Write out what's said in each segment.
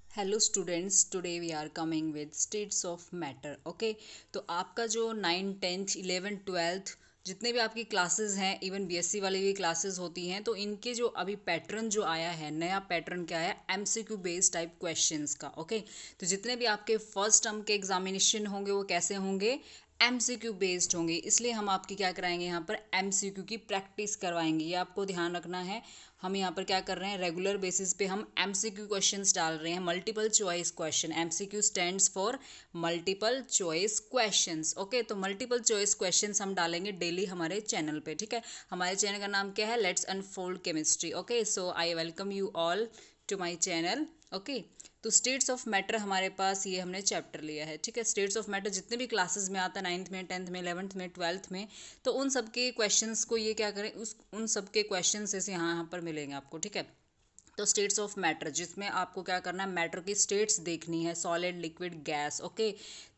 Hello students, today we are coming with states of matter. Okay, तो आपका जो 9th 10th 11th 12th जितने भी आपकी क्लासेस हैं, इवन बीएससी वाली भी क्लासेस होती हैं, तो इनके जो अभी पैटर्न जो आया है, नया पैटर्न क्या है, एमसीक्यू बेस्ड टाइप क्वेश्चंस का। ओके, तो जितने भी आपके फर्स्ट टर्म के एग्जामिनेशन होंगे वो कैसे होंगे, एमसीक्यू बेस्ड होंगे। इसलिए हम आपकी क्या कराएंगे, यहाँ पर एमसीक्यू की प्रैक्टिस करवाएंगे। ये आपको ध्यान रखना है। हम यहाँ पर क्या कर रहे हैं, रेगुलर बेसिस पे हम एमसीक्यू क्वेश्चंस डाल रहे हैं, multiple choice question. MCQ stands for multiple choice questions. Okay, तो मल्टीपल चॉइस क्वेश्चंस हम डालेंगे डेली हमारे चैनल पे। ठीक है, हमारे चैनल का नाम क्या है, let's unfold chemistry. Okay, so I welcome you all to my channel. Okay, तो स्टेट्स ऑफ मैटर हमारे पास ये हमने चैप्टर लिया है। ठीक है, स्टेट्स ऑफ मैटर जितने भी क्लासेस में आता है, 9th में 10th में 11th में 12th में, तो उन सब के क्वेश्चंस को ये क्या करें, उन सब के क्वेश्चंस ऐसे यहाँ पर मिलेंगे आपको। ठीक है, तो स्टेट्स ऑफ मैटर जिसमें आपको क्या करना है, मैटर की स्टेट्स देखनी है, सॉलिड लिक्विड गैस। ओके,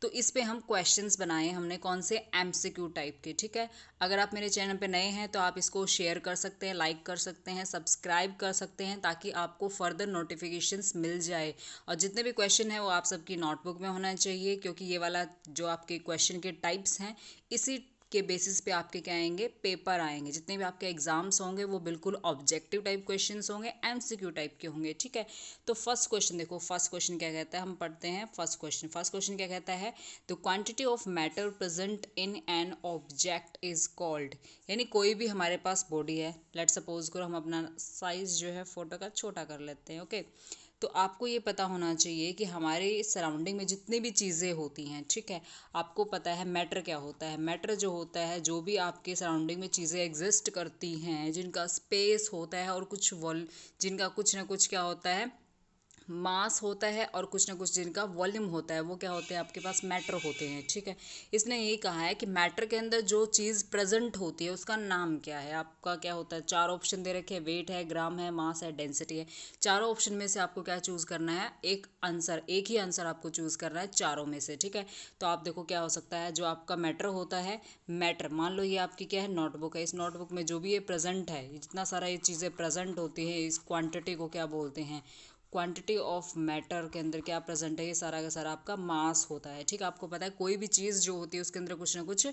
तो इस पे हम क्वेश्चंस बनाए हमने, कौन से, एमसीक्यू टाइप के। ठीक है, अगर आप मेरे चैनल पे नए हैं तो आप इसको शेयर कर सकते हैं, लाइक कर सकते हैं, सब्सक्राइब कर सकते हैं, ताकि आपको फर्दर नोटिफिकेशंस मिल जाए। और जितने भी क्वेश्चन है वो आप सबकी नोटबुक में होना चाहिए, क्योंकि ये वाला जो आपके क्वेश्चन के टाइप्स हैं, इसी के बेसिस पे आपके क्या आएंगे, पेपर आएंगे। जितने भी आपके एग्जाम्स होंगे वो बिल्कुल ऑब्जेक्टिव टाइप क्वेश्चंस होंगे, एमसीक्यू टाइप के होंगे। ठीक है, तो फर्स्ट क्वेश्चन देखो, फर्स्ट क्वेश्चन क्या कहता है, हम पढ़ते हैं फर्स्ट क्वेश्चन। फर्स्ट क्वेश्चन क्या कहता है, the quantity of matter present in an object is called. यानी कोई भी हमारे पास बॉडी है, लेट सपोज करो हम अपना साइज जो है फोटो का छोटा कर लेते हैं। ओके, तो आपको ये पता होना चाहिए कि हमारे सराउंडिंग में जितनी भी चीज़ें होती हैं, ठीक है, आपको पता है मैटर क्या होता है। मैटर जो होता है, जो भी आपके सराउंडिंग में चीज़ें एग्जिस्ट करती हैं, जिनका स्पेस होता है और कुछ वॉल, जिनका कुछ ना कुछ क्या होता है, मास होता है, और कुछ ना कुछ जिनका वॉल्यूम होता है, वो क्या होते हैं, आपके पास मैटर होते हैं। ठीक है, इसने यही कहा है कि मैटर के अंदर जो चीज़ प्रेजेंट होती है उसका नाम क्या है। आपका क्या होता है, चार ऑप्शन दे रखे हैं, वेट है, ग्राम है, मास है, डेंसिटी है। चारों ऑप्शन में से आपको क्या चूज़ करना है, एक आंसर, एक ही आंसर आपको चूज़ करना है चारों में से। ठीक है, तो आप देखो क्या हो सकता है, जो आपका मैटर होता है, मैटर मान लो ये आपकी क्या है, नोटबुक है। इस नोटबुक में जो भी ये प्रेजेंट है, जितना सारा ये चीज़ें प्रेजेंट होती है, इस क्वांटिटी को क्या बोलते हैं, क्वांटिटी ऑफ मैटर के अंदर क्या प्रेजेंट है, ये सारा का सारा आपका मास होता है। ठीक है, आपको पता है कोई भी चीज़ जो होती है उसके अंदर कुछ ना कुछ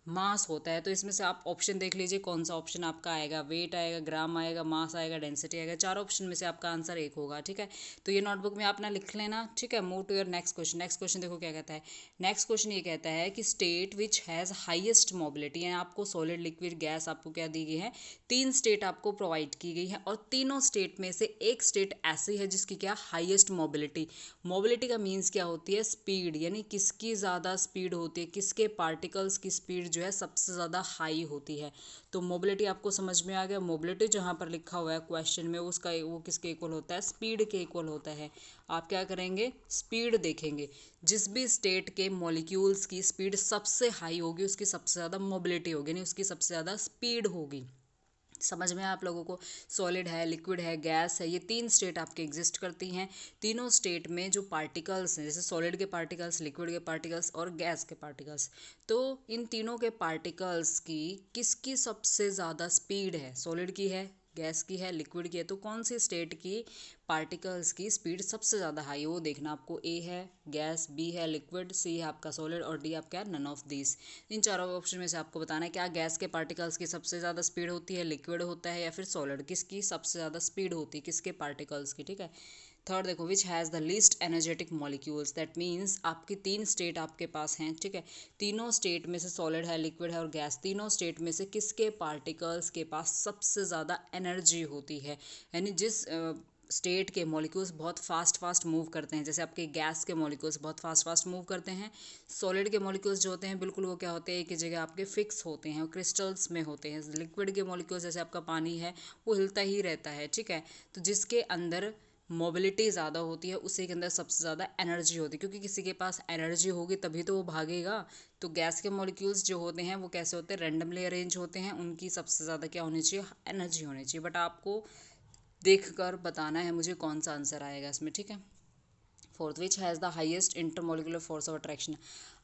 मास होता है। तो इसमें से आप ऑप्शन देख लीजिए, कौन सा ऑप्शन आपका आएगा, वेट आएगा, ग्राम आएगा, मास आएगा, डेंसिटी आएगा। चार ऑप्शन में से आपका आंसर एक होगा। ठीक है, तो ये नोटबुक में आप ना लिख लेना। ठीक है, move to your next question. Next question देखो क्या कहता है। नेक्स्ट क्वेश्चन ये कहता है कि state which has highest mobility, यानी आपको सॉलिड लिक्विड गैस आपको क्या दी गई है, तीन स्टेट आपको प्रोवाइड की गई है, और तीनों स्टेट में से एक स्टेट ऐसी है जिसकी क्या, हाईएस्ट मोबिलिटी। मोबिलिटी का मीन्स क्या होती है, स्पीड, यानी किसकी ज़्यादा स्पीड होती है, किसके पार्टिकल्स की स्पीड जो है सबसे ज़्यादा हाई होती है। तो मोबिलिटी आपको समझ में आ गया। मोबिलिटी जहाँ पर लिखा हुआ है क्वेश्चन में, उसका वो किसके इक्वल होता है, स्पीड के इक्वल होता है। आप क्या करेंगे, स्पीड देखेंगे। जिस भी स्टेट के मॉलिक्यूल्स की स्पीड सबसे हाई होगी उसकी सबसे ज़्यादा मोबिलिटी होगी, यानी उसकी सबसे ज़्यादा स्पीड होगी। समझ में आप लोगों को, सॉलिड है, लिक्विड है, गैस है, ये तीन स्टेट आपके एग्जिस्ट करती हैं। तीनों स्टेट में जो पार्टिकल्स हैं, जैसे सॉलिड के पार्टिकल्स, लिक्विड के पार्टिकल्स और गैस के पार्टिकल्स, तो इन तीनों के पार्टिकल्स की किसकी सबसे ज़्यादा स्पीड है, सॉलिड की है, गैस की है, लिक्विड की है, तो कौन सी स्टेट की पार्टिकल्स की स्पीड सबसे ज़्यादा हाई है वो देखना आपको। ए है गैस, बी है लिक्विड, सी है आपका सॉलिड, और डी आपका नन ऑफ दिस। इन चारों ऑप्शन में से आपको बताना है क्या गैस के पार्टिकल्स की सबसे ज़्यादा स्पीड होती है, लिक्विड होता है, या फिर सॉलिड, किसकी सबसे ज़्यादा स्पीड होती है, किसके पार्टिकल्स की। ठीक है, थर्ड देखो, which has the least energetic molecules, that means आपकी तीन स्टेट आपके पास हैं। ठीक है, तीनों स्टेट में से, सॉलिड है, लिक्विड है और गैस, तीनों स्टेट में से किसके पार्टिकल्स के पास सबसे ज़्यादा एनर्जी होती है, यानी जिस स्टेट के मॉलिक्यूल्स बहुत फास्ट मूव करते हैं। जैसे आपके गैस के मॉलिक्यूल्स बहुत फास्ट मूव करते हैं, सॉलिड के मॉलिक्यूल्स जो होते हैं बिल्कुल वो क्या होते हैं, एक ही जगह आपके फिक्स होते हैं, क्रिस्टल्स में होते हैं। लिक्विड के मॉलिक्यूल्स जैसे आपका पानी है वो हिलता ही रहता है। ठीक है, तो जिसके अंदर मोबिलिटी ज़्यादा होती है उसी के अंदर सबसे ज़्यादा एनर्जी होती है, क्योंकि किसी के पास एनर्जी होगी तभी तो वो भागेगा। तो गैस के मॉलिक्यूल्स जो होते हैं वो कैसे होते हैं, रैंडमली अरेंज होते हैं, उनकी सबसे ज़्यादा क्या होनी चाहिए, एनर्जी होनी चाहिए। बट आपको देख कर बताना है मुझे कौन सा आंसर आएगा इसमें। ठीक है, fourth, which has the highest intermolecular force of attraction.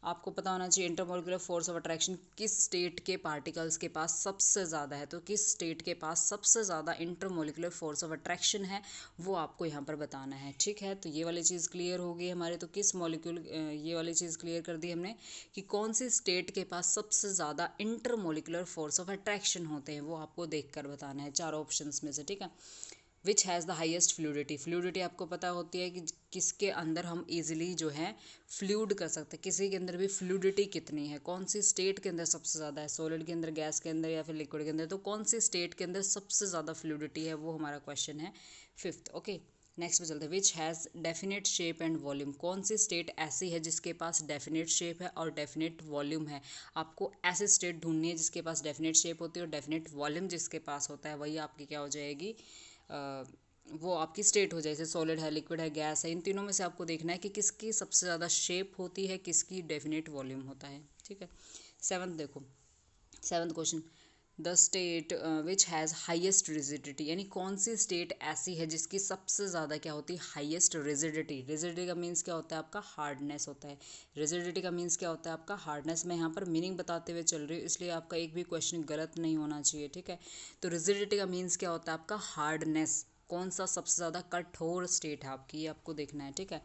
आपको पता होना चाहिए इंटरमोलिकुलर फोर्स ऑफ अट्रैक्शन किस स्टेट के पार्टिकल्स के पास सबसे ज़्यादा है। तो किस स्टेट के पास सबसे ज़्यादा इंटरमोलिकुलर फोर्स ऑफ अट्रैक्शन है वो आपको यहाँ पर बताना है। ठीक है, तो ये वाली चीज़ क्लियर हो गई हमारे। तो किस मॉलिक्यूल, ये वाली चीज़ क्लियर कर दी हमने कि कौन सी स्टेट के पास सबसे ज़्यादा इंटरमोलिकुलर फोर्स ऑफ अट्रैक्शन होते हैं, वो आपको देख कर बताना है चारों ऑप्शंस में से। ठीक है, which has the highest fluidity. Fluidity आपको पता होती है कि किसके अंदर हम इजीली जो है फ्लूड कर सकते हैं, किसी के अंदर भी फ्लूडिटी कितनी है, कौन सी स्टेट के अंदर सबसे ज़्यादा है, सॉलिड के अंदर, गैस के अंदर या फिर लिक्विड के अंदर। तो कौन सी स्टेट के अंदर सबसे ज़्यादा फ्लूडिटी है वो हमारा क्वेश्चन है फिफ्थ। ओके, नेक्स्ट पे चलते हैं। Which has definite shape and volume. कौन सी स्टेट ऐसी है जिसके पास डेफिनेट शेप है और डेफिनेट वॉल्यूम है। आपको ऐसी स्टेट ढूंढनी है जिसके पास डेफिनेट शेप होती है और डेफिनेट वॉल्यूम जिसके पास होता है, वही आपकी क्या हो जाएगी, वो आपकी स्टेट हो जाए। जैसे सॉलिड है, लिक्विड है, गैस है, इन तीनों में से आपको देखना है कि किसकी सबसे ज़्यादा शेप होती है, किसकी डेफिनेट वॉल्यूम होता है। ठीक है, सेवन्थ देखो, seventh question, the state which has highest rigidity. यानी कौन सी स्टेट ऐसी है जिसकी सबसे ज़्यादा क्या होती है, हाइएस्ट रिजिडिटी। रिजिडिटी का मीन्स क्या होता है आपका, हार्डनेस होता है। रिजिडिटी का मीन्स क्या होता है आपका, हार्डनेस। मैं यहाँ पर मीनिंग बताते हुए चल रही हूँ, इसलिए आपका एक भी क्वेश्चन गलत नहीं होना चाहिए। ठीक है, तो रिजिडिटी का मीन्स क्या होता है आपका, हार्डनेस। कौन सा सबसे ज़्यादा कठोर स्टेट है आपकी, ये आपको देखना है। ठीक है,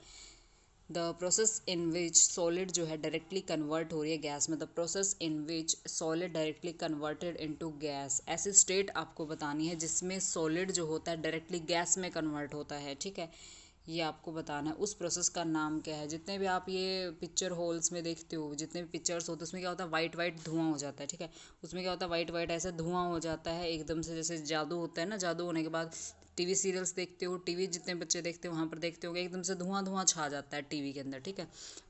the process in which solid जो है डायरेक्टली कन्वर्ट हो रही है गैस में। The process in which solid directly converted into gas. ऐसी स्टेट आपको बतानी है जिसमें सॉलिड जो होता है डायरेक्टली गैस में कन्वर्ट होता है। ठीक है, ये आपको बताना है। उस प्रोसेस का नाम क्या है। जितने भी आप ये पिक्चर होल्स में देखते हो, जितने भी पिक्चर्स होते हैं, उसमें क्या होता है, वाइट वाइट धुआं हो जाता है। ठीक है, उसमें क्या होता है, वाइट वाइट ऐसे धुआं हो जाता है एकदम से, जैसे जादू होता है ना। जादू होने के बाद टीवी सीरियल्स देखते हो, टीवी जितने बच्चे देखते हो वहाँ पर देखते हो एकदम से धुआं धुआं छा जाता है टीवी के अंदर। ठीक है,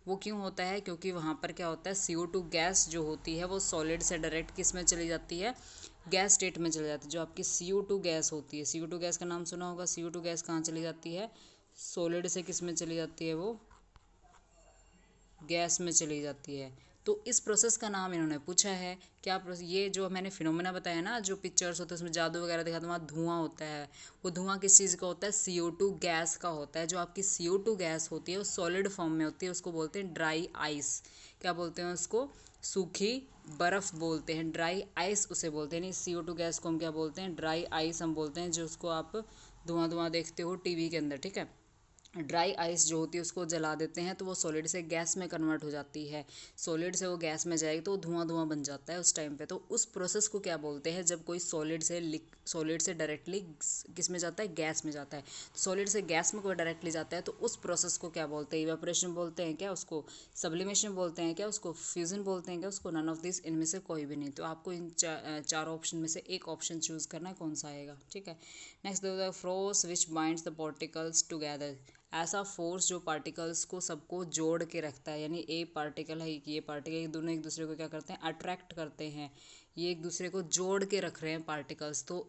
वो क्यों होता है, क्योंकि वहाँ पर क्या होता है, CO2 गैस जो होती है वो सॉलिड से डायरेक्ट किस में चली जाती है, गैस स्टेट में चली जाती है। जो आपकी CO2 गैस होती है, CO2 गैस का नाम सुना होगा। CO2 गैस कहाँ चली जाती है, सॉलिड से किस में चली जाती है, वो गैस में चली जाती है। तो इस प्रोसेस का नाम इन्होंने पूछा है। क्या प्रोसेस, ये जो मैंने फिनोमेना बताया ना, जो पिक्चर्स होते हैं उसमें जादू वगैरह दिखाते हैं, वहाँ धुआं होता है। वो धुआं किस चीज़ का होता है, CO2 गैस का होता है। जो आपकी CO2 गैस होती है वो सॉलिड फॉर्म में होती है, उसको बोलते हैं ड्राई आइस। क्या बोलते हैं उसको, सूखी बर्फ़ बोलते हैं, ड्राई आइस उसे बोलते हैं। नहीं, CO2 गैस को हम क्या बोलते हैं, ड्राई आइस हम बोलते हैं, जो उसको आप धुआं धुआं देखते हो टीवी के अंदर। ठीक है, ड्राई आइस जो होती है उसको जला देते हैं तो वो सॉलिड से गैस में कन्वर्ट हो जाती है। सॉलिड से वो गैस में जाएगी तो धुआं धुआं बन जाता है उस टाइम पे। तो उस प्रोसेस को क्या बोलते हैं, जब कोई सॉलिड से डायरेक्टली किस में जाता है, गैस में जाता है। सॉलिड से गैस में कोई डायरेक्टली जाता है तो उस प्रोसेस को क्या बोलते हैं, इवेपोरेशन बोलते हैं क्या उसको, सब्लिमेशन बोलते हैं क्या उसको, फ्यूजन बोलते हैं क्या उसको, नन ऑफ दिस, इनमें से कोई भी नहीं। तो आपको इन चार ऑप्शन में से एक ऑप्शन चूज़ करना है, कौन सा आएगा। ठीक है, next the force which binds the particles together. ऐसा फोर्स जो पार्टिकल्स को सबको जोड़ के रखता है। यानी ए पार्टिकल है, ये पार्टिकल, दोनों एक दूसरे को क्या करते हैं, अट्रैक्ट करते हैं। ये एक दूसरे को जोड़ के रख रहे हैं पार्टिकल्स। तो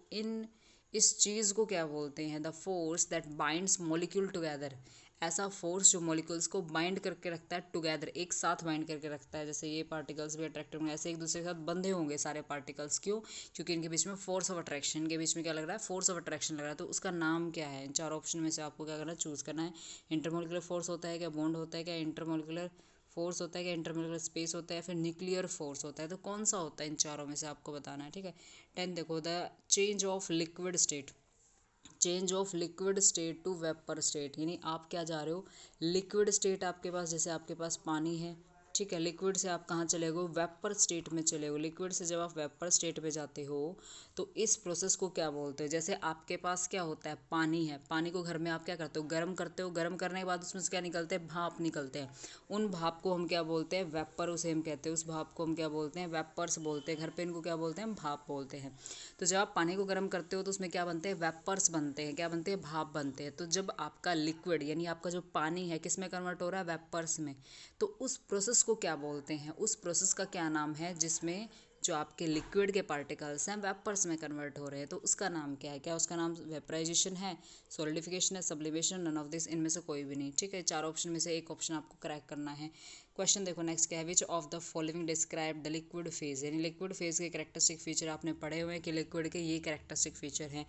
इस चीज़ को क्या बोलते हैं, the force that binds molecule together. ऐसा फोर्स जो मॉलिक्यूल्स को बाइंड करके रखता है, टुगेदर, एक साथ बाइंड करके रखता है। जैसे ये पार्टिकल्स भी अट्रैक्ट होंगे, ऐसे एक दूसरे के साथ बंधे होंगे सारे पार्टिकल्स। क्यों, क्योंकि इनके बीच में फोर्स ऑफ अट्रैक्शन, इनके बीच में क्या लग रहा है, फोर्स ऑफ अट्रैक्शन लग रहा है। तो उसका नाम क्या है, इन चार ऑप्शन में से आपको क्या करना है, चूज़ करना है। इंटरमोलिकुलर फोर्स होता है क्या, बॉन्ड होता है क्या, इंटरमोलिकुलर फोर्स होता है क्या, इंटरमोलिकुलर स्पेस होता है, फिर न्यूक्लियर फोर्स होता है। तो कौन सा होता है इन चारों में से आपको बताना है। ठीक है, 10 देखो, the change of liquid state. Change of liquid state to vapour state. यानी आप क्या जा रहे हो, लिक्विड स्टेट आपके पास, जैसे आपके पास पानी है, ठीक है, लिक्विड से आप कहाँ चले गए, वेपर स्टेट में चले हो। लिक्विड से जब आप वेपर स्टेट में जाते हो तो इस प्रोसेस को क्या बोलते हैं। जैसे आपके पास क्या होता है, पानी है, पानी को घर में आप क्या करते हो, गर्म करते हो, गर्म करने के बाद उसमें से क्या निकलते हैं, भाप निकलते हैं। उन भाप को हम क्या बोलते हैं, वेपर उसे हम कहते हैं। उस भाप को हम क्या बोलते हैं, वेपर्स बोलते हैं। घर पे इनको क्या बोलते हैं, भाप बोलते हैं। तो जब आप पानी को गर्म करते हो तो उसमें क्या बनते हैं, वेपर्स बनते हैं। क्या बनते हैं, भाप बनते हैं। तो जब आपका लिक्विड यानी आपका जो पानी है किस में कन्वर्ट हो रहा है, वेपर्स में। तो उस प्रोसेस को क्या बोलते हैं, उस प्रोसेस का क्या नाम है जिसमें जो आपके लिक्विड के पार्टिकल्स हैं वेपर्स में कन्वर्ट हो रहे हैं। तो उसका नाम क्या है, क्या उसका नाम वेपराइजेशन है, सॉलिडिफिकेशन है, सब्लिमेशन, नन ऑफ दिस, इनमें से कोई भी नहीं। ठीक है, चार ऑप्शन में से एक ऑप्शन आपको क्रैक करना है। क्वेश्चन देखो नेक्स्ट क्या है, which of the following describe the liquid phase. यानी लिक्विड फेज के कैरेक्टरिस्टिक फीचर आपने पढ़े हुए हैं कि लिक्विड के ये कैरेक्टरिस्टिक फीचर हैं।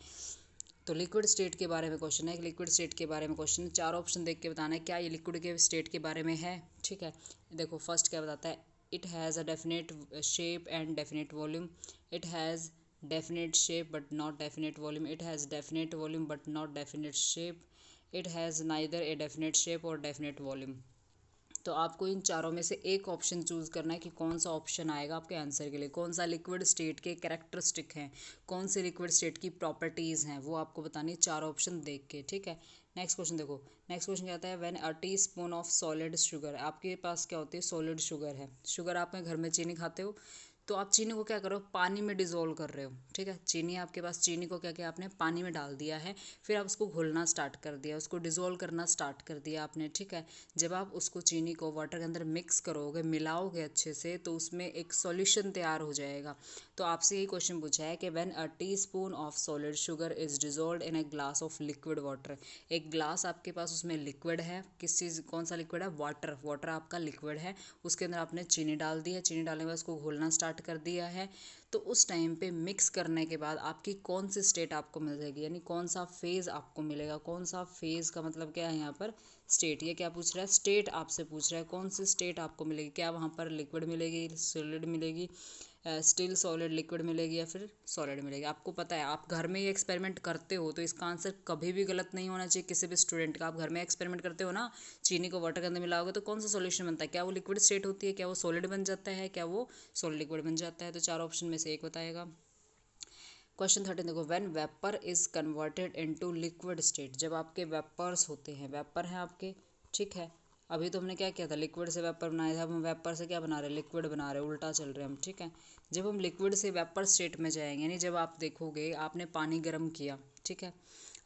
तो लिक्विड स्टेट के बारे में क्वेश्चन है, लिक्विड स्टेट के बारे में क्वेश्चन, चार ऑप्शन देख के बताना है क्या ये लिक्विड के स्टेट के बारे में है। ठीक है, देखो फर्स्ट क्या बताता है, it has a definite shape and definite volume, it has definite shape but not definite volume, it has definite volume but not definite shape, it has neither a definite shape और definite volume. तो आपको इन चारों में से एक option choose करना है कि कौन सा ऑप्शन आएगा आपके आंसर के लिए, कौन सा लिक्विड स्टेट के कैरेक्टरिस्टिक हैं, कौन से लिक्विड स्टेट की प्रॉपर्टीज़ हैं, वो आपको बतानी है चार ऑप्शन देख के। ठीक है, नेक्स्ट क्वेश्चन देखो, नेक्स्ट क्वेश्चन क्या आता है, when a teaspoon of solid sugar, आपके पास क्या होती है, सॉलिड शुगर है, शुगर आप में घर में चीनी खाते हो, तो आप चीनी को क्या करो, पानी में डिज़ोल्व कर रहे हो। ठीक है, चीनी आपके पास, चीनी को क्या किया आपने, पानी में डाल दिया है, फिर आप उसको घोलना स्टार्ट कर दिया, उसको डिज़ोल्व करना स्टार्ट कर दिया आपने। ठीक है, जब आप उसको चीनी को वाटर के अंदर मिक्स करोगे, मिलाओगे अच्छे से, तो उसमें एक सॉल्यूशन तैयार हो जाएगा। तो आपसे यही क्वेश्चन पूछा है कि when a teaspoon of solid sugar is dissolved in a glass of liquid water, एक ग्लास आपके पास उसमें लिक्विड है, किस चीज़, कौन सा लिक्विड है, वाटर, वाटर आपका लिक्विड है, उसके अंदर आपने चीनी डाल दी है, चीनी डालने के बाद उसको घोलना स्टार्ट कर दिया है। तो उस टाइम पे मिक्स करने के बाद आपकी कौन सी स्टेट आपको मिल जाएगी, यानी कौन सा फेज़ आपको मिलेगा, कौन सा फेज़ का मतलब क्या है यहाँ पर, स्टेट। ये क्या पूछ रहा है, स्टेट आपसे पूछ रहा है, कौन सी स्टेट आपको मिलेगी, क्या वहाँ पर लिक्विड मिलेगी, सॉलिड मिलेगी, स्टिल सॉलिड, लिक्विड मिलेगी, या फिर सॉलिड मिलेगी। आपको पता है आप घर में ये एक्सपेरिमेंट करते हो, तो इसका आंसर कभी भी गलत नहीं होना चाहिए किसी भी स्टूडेंट का। आप घर में एक्सपेरिमेंट करते हो ना, चीनी को वाटर के अंदर मिलाओगे तो कौन सा सॉल्यूशन बनता है, क्या वो लिक्विड स्टेट होती है, क्या वो सॉलिड बन जाता है, क्या वो सॉलिड लिक्विड बन जाता है। तो चार ऑप्शन में से एक बताएगा। क्वेश्चन 13 देखो, when vapour is converted into liquid state, जब आपके वेपर्स होते हैं, वेपर हैं आपके, ठीक है, अभी तो हमने क्या किया था, लिक्विड से वेपर बनाया था, अब हम वेपर से क्या बना रहे हैं, लिक्विड बना रहे हैं, उल्टा चल रहे हैं हम। ठीक है, जब हम लिक्विड से वेपर स्टेट में जाएंगे, यानी जब आप देखोगे आपने पानी गर्म किया, ठीक है,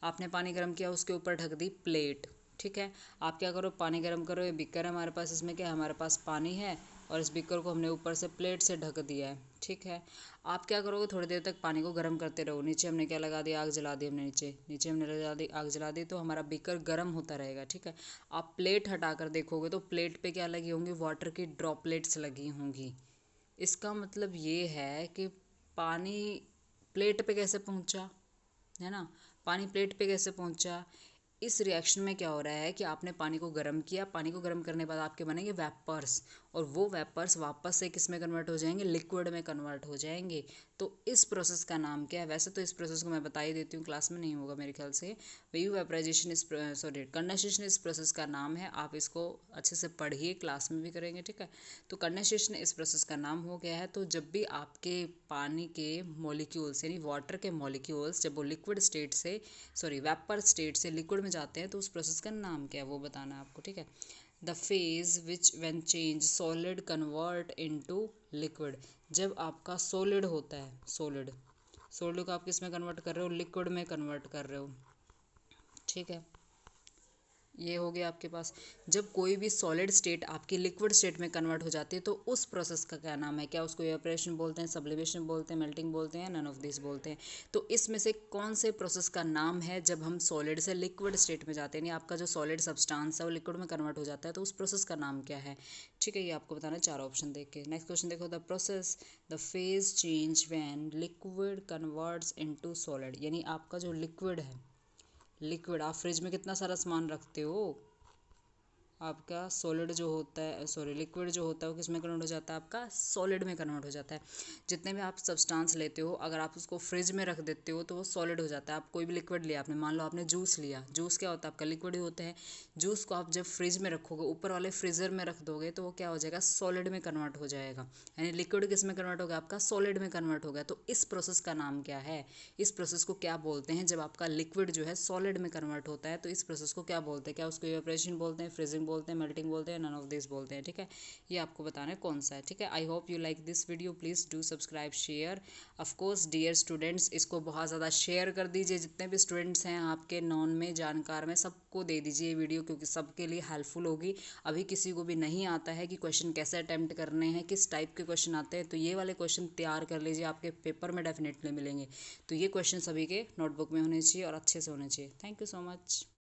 आपने पानी गर्म किया, उसके ऊपर ढक दी प्लेट। ठीक है, आप क्या करो, पानी गर्म करो, ये बीकर है हमारे पास, इसमें क्या है, हमारे पास पानी है, और इस बीकर को हमने ऊपर से प्लेट से ढक दिया है। ठीक है, आप क्या करोगे, थोड़ी देर तक पानी को गर्म करते रहो, नीचे हमने क्या लगा दिया, आग जला दी हमने, नीचे नीचे हमने लगा दी, आग जला दी, तो हमारा बीकर गर्म होता रहेगा। ठीक है, आप प्लेट हटा कर देखोगे तो प्लेट पे क्या लगी होंगी, वाटर की ड्रॉपलेट्स लगी होंगी। इसका मतलब ये है कि पानी प्लेट पे कैसे पहुंचा, है ना, पानी प्लेट पे कैसे पहुंचा, इस रिएक्शन में क्या हो रहा है कि आपने पानी को गर्म किया, पानी को गर्म करने के बाद आपके बनेंगे वेपर्स, और वो वेपर्स वापस से किस में कन्वर्ट हो जाएंगे, लिक्विड में कन्वर्ट हो जाएंगे। तो इस प्रोसेस का नाम क्या है, वैसे तो इस प्रोसेस को मैं बता ही देती हूँ, क्लास में नहीं होगा मेरे ख्याल से, वेपराइजेशन इस सॉरी कंडेंसेशन इस प्रोसेस का नाम है, आप इसको अच्छे से पढ़िए, क्लास में भी करेंगे। ठीक है, तो कंडेंसेशन इस प्रोसेस का नाम हो गया है। तो जब भी आपके पानी के मॉलिक्यूल्स, यानी वाटर के मॉलिक्यूल्स, जब वो लिक्विड स्टेट से, सॉरी वेपर स्टेट से लिक्विड में जाते हैं, तो उस प्रोसेस का नाम क्या है वो बताना है आपको। ठीक है, the phase which when change solid convert into liquid, जब आपका सॉलिड होता है, सॉलिड, सॉलिड को आप किस में कन्वर्ट कर रहे हो, लिक्विड में कन्वर्ट कर रहे हो। ठीक है, ये हो गया आपके पास। जब कोई भी सॉलिड स्टेट आपकी लिक्विड स्टेट में कन्वर्ट हो जाती है, तो उस प्रोसेस का क्या नाम है, क्या उसको इवेपोरेशन बोलते हैं, सब्लिमेशन बोलते हैं, मेल्टिंग बोलते हैं, नन ऑफ दिस बोलते हैं। तो इसमें से कौन से प्रोसेस का नाम है जब हम सॉलिड से लिक्विड स्टेट में जाते हैं, यानी आपका जो सॉलिड सब्सटेंस है वो लिक्विड में कन्वर्ट हो जाता है, तो उस प्रोसेस का नाम क्या है। ठीक है, ये आपको बताना है चार ऑप्शन देख के। नेक्स्ट क्वेश्चन देखो, the process, the phase change when liquid converts into solid, यानी आपका जो लिक्विड है, लिक्विड, आप फ्रिज में कितना सारा सामान रखते हो, आपका सॉलिड जो होता है, सॉरी लिक्विड जो होता है वो किस में कन्वर्ट हो जाता है, आपका सॉलिड में कन्वर्ट हो जाता है। जितने भी आप सब्सटेंस लेते हो, अगर आप उसको फ्रिज में रख देते हो तो वो सॉलिड हो जाता है। आप कोई भी लिक्विड लिया आपने, मान लो आपने जूस लिया, जूस क्या होता है, आपका लिक्विड ही होता है। जूस को आप जब फ्रिज में रखोगे, ऊपर वाले फ्रीजर में रख दोगे, तो वो क्या हो जाएगा, सॉलिड में कन्वर्ट हो जाएगा, यानी लिक्विड किस में कन्वर्ट होगा, आपका सॉलिड में कन्वर्ट हो गया। तो इस प्रोसेस का नाम क्या है, इस प्रोसेस को क्या बोलते हैं, जब आपका लिक्विड जो है सॉलिड में कन्वर्ट होता है, तो इस प्रोसेस को क्या बोलते हैं, क्या उसको इवेपोरेशन बोलते हैं, फ्रीजिंग बोलते हैं, मेल्टिंग बोलते हैं, नन ऑफ दिस बोलते हैं। ठीक है, ये आपको बताना है कौन सा है। ठीक है, I hope you like this video, please do subscribe, share, of course dear students, इसको बहुत ज़्यादा शेयर कर दीजिए, जितने भी स्टूडेंट्स हैं आपके नॉन में, जानकार में, सबको दे दीजिए ये वीडियो, क्योंकि सबके लिए हेल्पफुल होगी। अभी किसी को भी नहीं आता है कि क्वेश्चन कैसे अटैम्प्ट करने हैं, किस टाइप के क्वेश्चन आते हैं, तो ये वाले क्वेश्चन तैयार कर लीजिए, आपके पेपर में डेफिनेटली मिलेंगे। तो ये क्वेश्चन सभी के नोटबुक में होने चाहिए और अच्छे से होने चाहिए। Thank you so much.